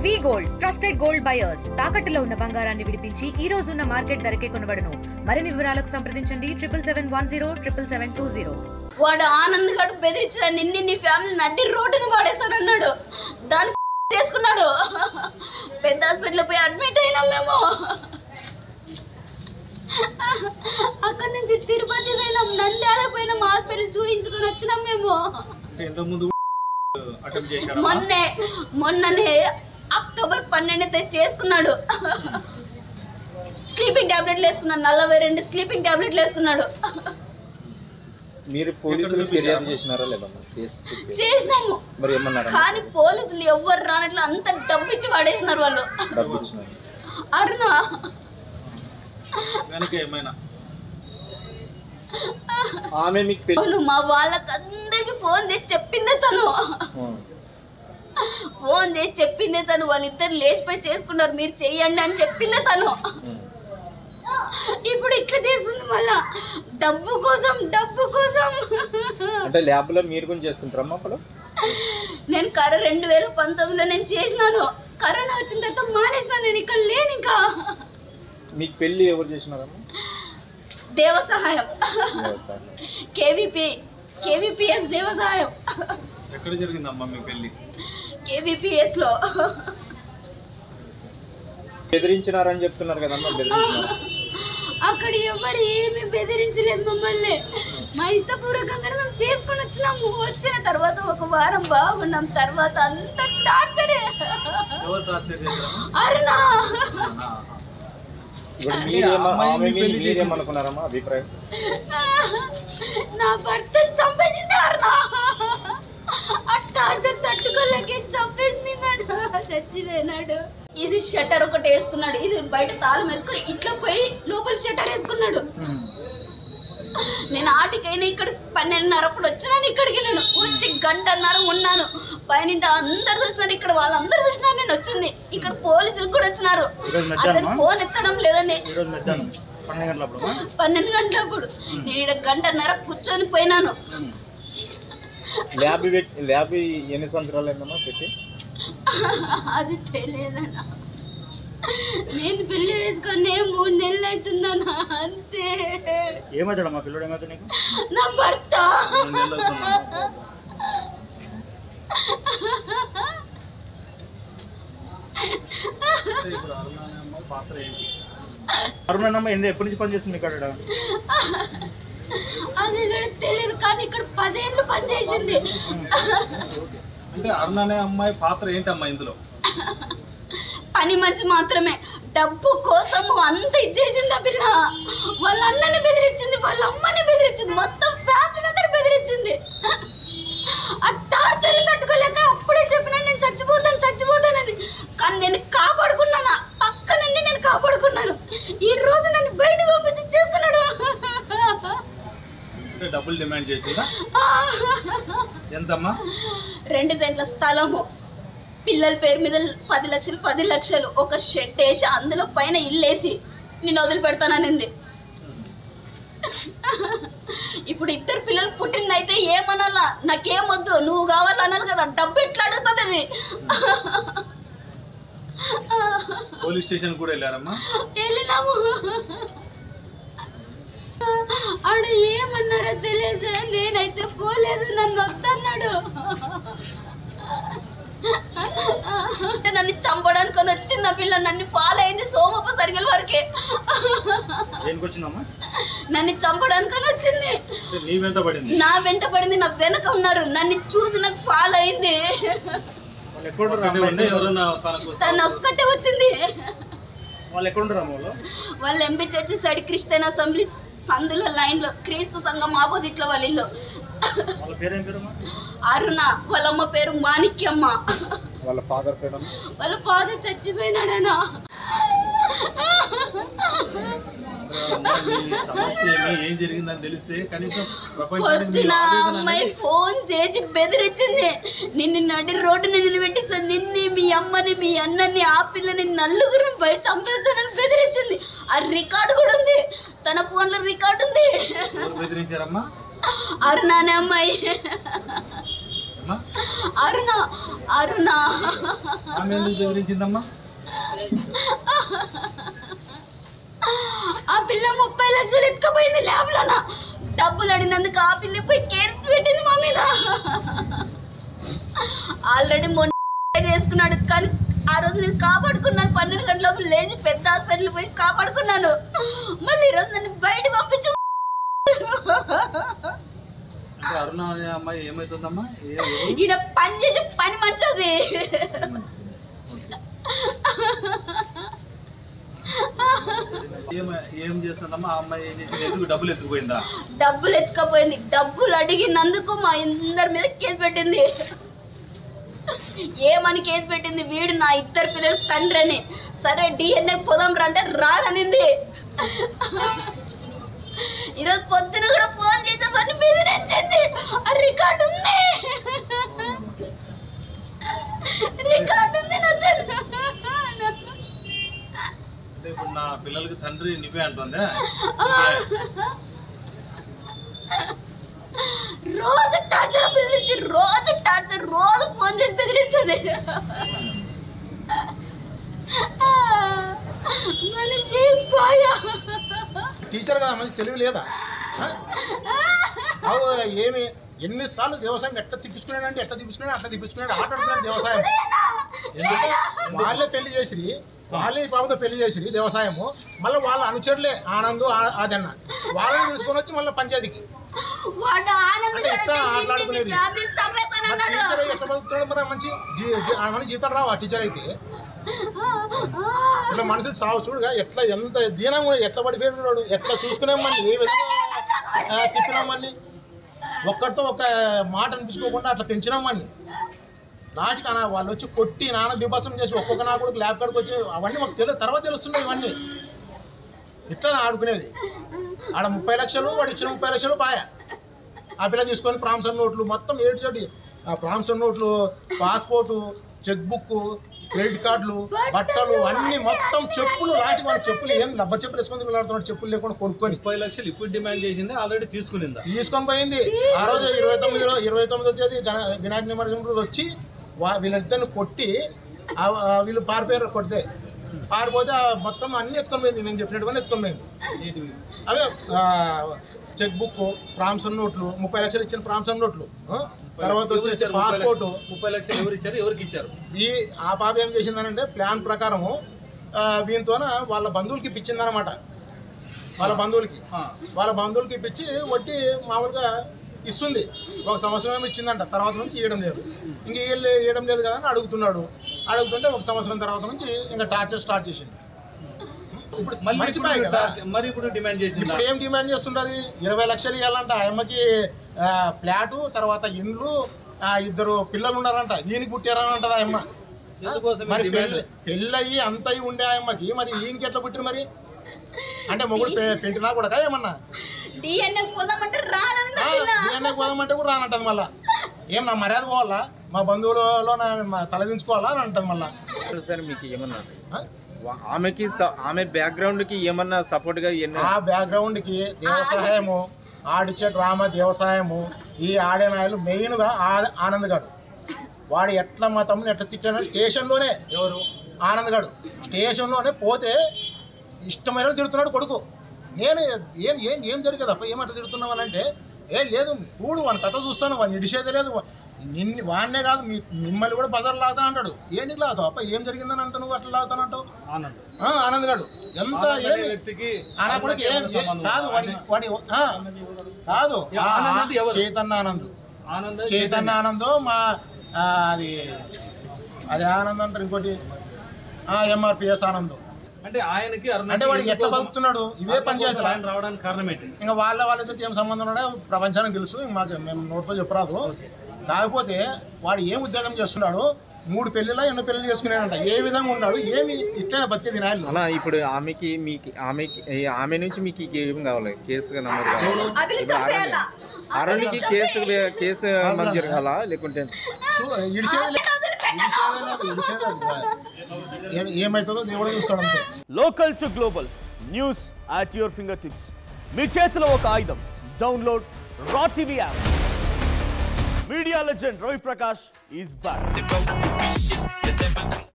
వి gold trusted gold buyers తాకట్టులో ఉన్న బంగారాన్ని విడిపించి ఈ రోజు ఉన్న మార్కెట్ ధరకే కొనబడును. మరిన్ని వివరాలకు సంప్రదించండి 77107720. వాడు ఆనంద్ గడు బెదిరించిన నీ ఫ్యామిలీ నడ్డి రోడ్డును వాడేసానన్నాడు. దాన్ని తీసుకున్నాడు. పెద్ద హాస్పిటల్ పోయి అడ్మిట్ అయినాం మేము. అక్కడ నుంచి తిరుపతి పోయినాం, నంద్యాల పోయినాం, హాస్పిటల్ చూయించుకొని వచ్చినాం మేము. మొన్ననే అక్టోబర్ 12 చేసుకున్నాడు. స్లీపింగ్ టాబ్లెట్లు వేసుకున్నాడు. 42 స్లీపింగ్ టాబ్లెట్లు వేసుకున్నాడు. మీరు పోలీసులు ఫిర్యాదు చేసినారా లేదా? చేసినాము. మరి ఏమన్నారు? కానీ పోలీసులు ఎవ్వరు రానట్లు అంత డబ్బు ఇచ్చి పడేసినారు వాళ్ళు. డబ్బు ఇచ్చినారు. అరుణ ఆమె మీకు మా వాళ్ళకందరికి ఫోన్ చేసి చెప్పిందే తను. ఫోన్ చేసి చెప్పిందే తను. వాళ్ళిద్దరు లేచిపోయి చేసుకున్నారు, మీరు చెయ్యండి అని చెప్పిందే తను. ఇప్పుడు ఇట్లా చేస్తుంది మళ్ళా డబ్బు కోసం. అంటే ల్యాబ్ లో మీరు కూడా చేస్తుంటారమ్మా? అప్పుడు నేను 2019లో నేను చేసినాను. కరోనా వచ్చిన తర్వాత మానేసిన. నేను ఇక్కడ లేను. ఇంకా మీకు పెళ్లి ఎవరు చేసినారమ్మా? దేవ సహాయం, కేవీపీఎస్ దేవ సహాయం. ఎక్కడ జరిగిందమ్మా మీ పెళ్లి? కేవీపీఎస్ లో. బెదిరించినారని చెప్తున్నారు కదమ్మా, బెదిరించినారు? అక్కడ ఎవరు ఏమి బెదిరించలేదు మమ్మల్ని. మా ఇష్టపూర్వకంగా మేము చేసుకుని వచ్చినాము. వచ్చిన తర్వాత ఒక వారం బాగున్నాం. తర్వాత అంత టార్చరే. అరుణా మీరేమనుకున్నారమ్మా అభిప్రాయం? నా భర్తను చంపేసింది అరుణా. ఆ టార్చర్ తట్టుకోలేకే చంపేసింది. చచ్చిపోయినాడు. ఇది షట్టర్ ఒకటి వేసుకున్నాడు. ఇది బయట తాళం వేసుకుని ఇట్లా పోయి లోపల షట్టర్ వేసుకున్నాడు. నేను ఆటికైనా ఇక్కడ 12:30 అప్పుడు వచ్చినాను. ఇక్కడికి నేను వచ్చి 1 గంటన్నర ఉన్నాను. పైన అందరు చూసినారు, ఇక్కడ వాళ్ళందరూ చూసినారు. నేను వచ్చింది ఇక్కడ పోలీసులు కూడా వచ్చినారు. అతను ఫోన్ ఎత్తడం లేదని 12 గంటలప్పుడు నేను ఇక్కడ 1 గంటన్నర కూర్చొని పోయినాను. ల్యాబ్ ఎన్ని సంవత్సరాలు అయిందమ్మా పెట్టి? అది తెలియదన్నా. నేను పెళ్లి చేసుకొని 3 నెలలు అవుతుందన్నా. అంతే. ఏమవుతాడమ్మా పిల్లడు? ఏమవుతా నీకు? నా భర్త. ఎప్పటి నుంచి పని చేస్తుంది ఇక్కడ? అది కూడా తెలియదు, కానీ ఇక్కడ 10 ఏళ్ళు పని చేసింది. అంటే అరుణ అనే అమ్మాయి పాత్ర ఏంటమ్మా ఇందులో? పని మనిషి మాత్రమే. డబ్బు కోసము అంత ఇచ్చేసింది ఆ పిల్ల. వాళ్ళ అన్నని బెదిరించింది, వాళ్ళ అమ్మని బెదిరించింది, మొత్తం ఫ్యామిలీ అందరూ బెదిరించింది. ఆ టార్చర్ తట్టుకోలేక అప్పుడే చెప్పినా నేను చచ్చిపోతానని. కానీ నేను కాపాడుకున్నాను. పక్క నుండి నేను కాపాడుకున్నాను. ఈ రోజు నన్ను బయటకు పంపించి చేసుకున్నాడు. డబ్బులు డిమాండ్ చేసిందా? ఎంతమ్మా? 2 సెంట్ల స్థలము, పిల్లల పేరు మీద 10 లక్షలు, ఒక షెడ్ వేసి అందులో పైన ఇల్లేసి నేను వదిలిపెడతాననింది. ఇప్పుడు 2 పిల్లలు పుట్టిందైతే ఏమనాలా? నాకేమొద్దు, నువ్వు కావాలనాలి కదా. డబ్బు ఎట్లా అడుగుతుంది అది? పోలీస్ స్టేషన్ కూడా వెళ్ళారమ్మా? వెళ్ళినాము. ఆడ ఏమన్నారో తెలియదు. నేనైతే పోలేదు, నన్ను వద్దన్నాడు. నన్ను చంపడానికి వచ్చింది ఆ పిల్ల. నన్ను ఫాలో అయింది సోమప్ప సరిగల వరకే. నన్ను చంపడానికి వచ్చింది. నా వెంట పడింది. నా వెనక ఉన్నారు. నన్ను చూసి నాకు ఫాలో అయింది. తను ఒక్కటే వచ్చింది. వాళ్ళు MP church side Christian assembly సందులో లైన్ లో క్రీస్తు సంఘం ఆపోజిట్ లో వాళ్ళ ఇల్లు. అరుణ. వాళ్ళ అమ్మ పేరు మాణిక్యమ్మ. వాళ్ళ ఫాదర్ పేరు? వాళ్ళ ఫాదర్ చచ్చిపోయినాడనా. ఏం జరిగిందని తెలిస్తే కనీసం పొద్దున అమ్మాయి ఫోన్ చేసి బెదిరించింది. నిన్ను నడి రోడ్డుని నిలబెట్టిస్తాను, నిన్ను, మీ అమ్మని, మీ అన్నని, ఆ పిల్లని, నలుగురిని బయట చంపేస్తానని బెదిరించింది. ఆ రికార్డు కూడా ఉంది. తన ఫోన్ లో రికార్డు ఉంది. బెదిరించారమ్మా? అరుణానే అమ్మాయి. అమ్మా అరుణ అరుణ ఆమె ఎందుకు బెదిరించిందమ్మా? ఆ పిల్ల 30 లక్షలు ఎత్తుకుపోయింది ల్యాబ్లోన. డబ్బులు అడిగినందుకు ఆ పిల్ల పోయి కేసు పెట్టింది మా మీద. ఆల్రెడీ మొన్న చేసుకున్నాడు, కానీ ఆ రోజు నేను కాపాడుకున్నాను. 12 గంటల లేచి పెద్ద హాస్పిటల్ పోయి కాపాడుకున్నాను. మళ్ళీ ఈరోజు నన్ను బయట పంపించు. అంటే అరుణ అనే అమ్మాయి ఏమైతుందమ్మా? ఈయన పని చేసి పని మంచిది. ఏం చేస్తుందమ్మా ఆ అమ్మాయి? ఏం చేసింది? ఎందుకు డబ్బులు ఎత్తుకుపోయిందా? డబ్బులు ఎత్తుకపోయింది. డబ్బులు అడిగినందుకు మా అందరి మీద కేసు పెట్టింది. ఏమని కేసు పెట్టింది? వీడు నా 2 పిల్లల తండ్రి అని. సరే DNA పోదాం రా అంటే రాదనింది. ఈరోజు పొద్దున కూడా ఫోన్ చేసామని బెదిరించింది. ఆ రికార్డు ఉంది, రికార్డు ఉంది నా దగ్గర. అంటే ఇప్పుడు నా పిల్లలకి తండ్రి నువ్వే అంటుందా? రోజు టార్చర్ పిలిచి, రోజు టార్చర్, రోజు ఫోన్ చేసి బెదిరిస్తుంది. మనిషి పోయా. టీచర్ కదా, మంచి తెలివి లేదా? ఏమి ఎన్నిసార్లు వ్యవసాయం ఎట్లా తిప్పించుకున్నాడంటే ఎట్లా తిప్పించుకున్నాడు, అట్లా తిప్పించుకున్నాడు. ఆట ఆడుతున్నాడు వ్యవసాయం. ఎందుకంటే వాళ్ళే పెళ్లి చేసిరి, వాళ్ళే ఈ బాబుతో పెళ్లి చేసిరి వ్యవసాయము. మళ్ళీ వాళ్ళ అనుచరులే ఆనంద్ అదన్న వాళ్ళని తీసుకొని వచ్చి మళ్ళీ పంచాయతీకి ఎట్లా ఆటలాడుకునేది. టీచర్ ఎట్లా బతుకుతున్నాడు మరి? మంచి జీతాలు రావా టీచర్ అయితే? ఇట్లా మనుషులు సాగు చూడుగా ఎట్లా ఎంత దీనంగా ఎట్లా పడిపోయినాడు. ఎట్లా చూసుకునేమని, ఏ విధంగా తిప్పినామని, ఒక్కరితో ఒక మాట అనిపించుకోకుండా అట్లా పెంచినామని. లాస్ట్కి వాళ్ళు వచ్చి కొట్టి నాన్న బీభత్సం చేసి ఒక్కొక్క నా కూడా ల్యాబ్ కాడికి వచ్చి అవన్నీ మాకు తర్వాత తెలుస్తున్నాయి. ఇవన్నీ ఇట్లా ఆడుకునేది. ఆడ 30 లక్షలు, వాడు ఇచ్చిన 30 లక్షలు పాయ. ఆ పిల్ల తీసుకొని ప్రామిసర్ నోట్లు మొత్తం ఏడు ఆ ప్రామిసర్ నోట్లు, పాస్పోర్టు, చెక్ బుక్, క్రెడిట్ కార్డులు, బట్టలు అన్ని మొత్తం చెప్పులు, లాంటి వాళ్ళ చెప్పులు ఏం రబ్బర్ చెప్పులు వేసుకొని వెళ్ళాడుతున్నాడు. చెప్పులు లేకుండా కొనుక్కొని 30 లక్షలు ఇప్పుడు డిమాండ్ చేసింది, ఆల్రెడీ తీసుకొని పోయింది. ఆ రోజు 29వ తేదీ వినాయక నిమజ్జనం రోజు వచ్చి వీళ్ళిద్దరిని కొట్టి వీళ్ళు పారిపోయారు. కొడితే పారిపోతే మొత్తం అన్ని ఎత్తుకొని పోయింది. నేను చెప్పినట్టుగా ఎత్తుకొని పోయింది. అవే చెక్ బుక్, ప్రామిసర్ నోట్లు, 30 లక్షలు ఇచ్చిన ప్రామిసర్ నోట్లు, తర్వాత వచ్చేసి పాస్పోర్టు. 30 లక్షలు ఎవరు ఇచ్చారు, ఎవరికి ఇచ్చారు? ఆ పాప ఏం చేసిందనంటే ప్లాన్ ప్రకారము దీంతో వాళ్ళ బంధువులకి ఇప్పించిందనమాట. వాళ్ళ బంధువులకి ఇప్పించి వడ్డీ మామూలుగా ఇస్తుంది. 1 సంవత్సరం ఏమి ఇచ్చిందంట, తర్వాత నుంచి ఇవ్వడం లేదు. ఇంక ఇవ్వడం లేదు కదా అని అడుగుతుంటే 1 సంవత్సరం తర్వాత నుంచి ఇంకా టార్చర్ స్టార్ట్ చేసింది. ఇప్పుడు మరి ఇప్పుడు డిమాండ్ చేసింది. ఇప్పుడు ఏం డిమాండ్ చేస్తుంటది? 20 లక్షలు ఇవ్వాలంట. ఆ అమ్మకి ఫ్లాటు, తర్వాత ఇండ్లు, 2 పిల్లలు ఉన్నారంట. ఈయనకి పుట్టారంటది ఆ అమ్మ. మరి పెళ్ళయి అంత ఉండే ఆ అమ్మకి మరి ఈయనకి ఎట్లా పుట్టిరు మరి? అంటే మొగుడు పెంటినా కూడా ఏమన్నా DNA పోదామంటే కూడా రానంటది. మళ్ళా ఏం నా మర్యాద పోవాలా, మా బంధువులలో తలదించుకోవాలా అని అంటది మళ్ళా. సార్ మీకు ఏమన్నా ఆమె బ్యాక్గ్రౌండ్ కి ఏమన్నా సపోర్ట్ గా? ఆ బ్యాక్గ్రౌండ్ కి దేవసాయము, ఆడిచ్చే డ్రామా దేవసాయము, ఈ ఆడే నాయలు మెయిన్ గా ఆనంద్ గాడు. వాడు ఎట్లా మా తమ్ముని ఎట్లా తిట్టాడు స్టేషన్లోనే. ఎవరు? ఆనంద్ గాడు స్టేషన్లోనే పోతే ఇష్టమైన తిడుతున్నాడు కొడుకు. నేను ఏం ఏం ఏం జరిగేదప్ప, ఏమంట తిడుతున్నావు అని అంటే, లేదు చూడు వాని కథ చూస్తాను, వాడిని ఇడిసేది లేదు, వాడినే కాదు మిమ్మల్ని కూడా బజార్ లాగుతా అంటాడు. ఏంటి లాగుతావు అప్ప, ఏం జరిగిందని అంత నువ్వు అట్లా లాగుతానంటావు? ఆనంద్ గాడు ఎంత కాదు చైతన్య ఆనంద్ మా అది ఆనంద్ అంటారు. ఇంకోటి MRPS ఆనంద్. అంటే ఆయనకి అంటే వాడికి ఎట్లా బతుకుతున్నాడు ఇవే పంచాయతీలు ఆయన రావడానికి కారణం ఏంటి? ఇంకా వాళ్ళిద్దరికి ఏం సంబంధం ఉన్నాడో ప్రపంచానికి తెలుసు, మాకు మేము నోటితో చెప్పరాదు. కాకపోతే వాడు ఏం ఉద్యోగం చేస్తున్నాడు, 3 పెళ్ళిలా 8 పెళ్లి చేసుకున్నాడంట. ఏ విధంగా ఉన్నాడు, ఏమి ఇష్టమైన బతికే దినాలు అలా. ఇప్పుడు ఆమె నుంచి మీకు ఏం కావాలి? కేసు నమోదు కావాలి, అరుణ్కి కేసు నమోదు జరగాలా, లేకుంటే ఏమైతుందో దేవుడే చూస్తాడు. Local to global news at your finger tips. మీ చేతిలో ఒక ఆయుధం. Download Raw TV app. Media legend Ravi Prakash is back.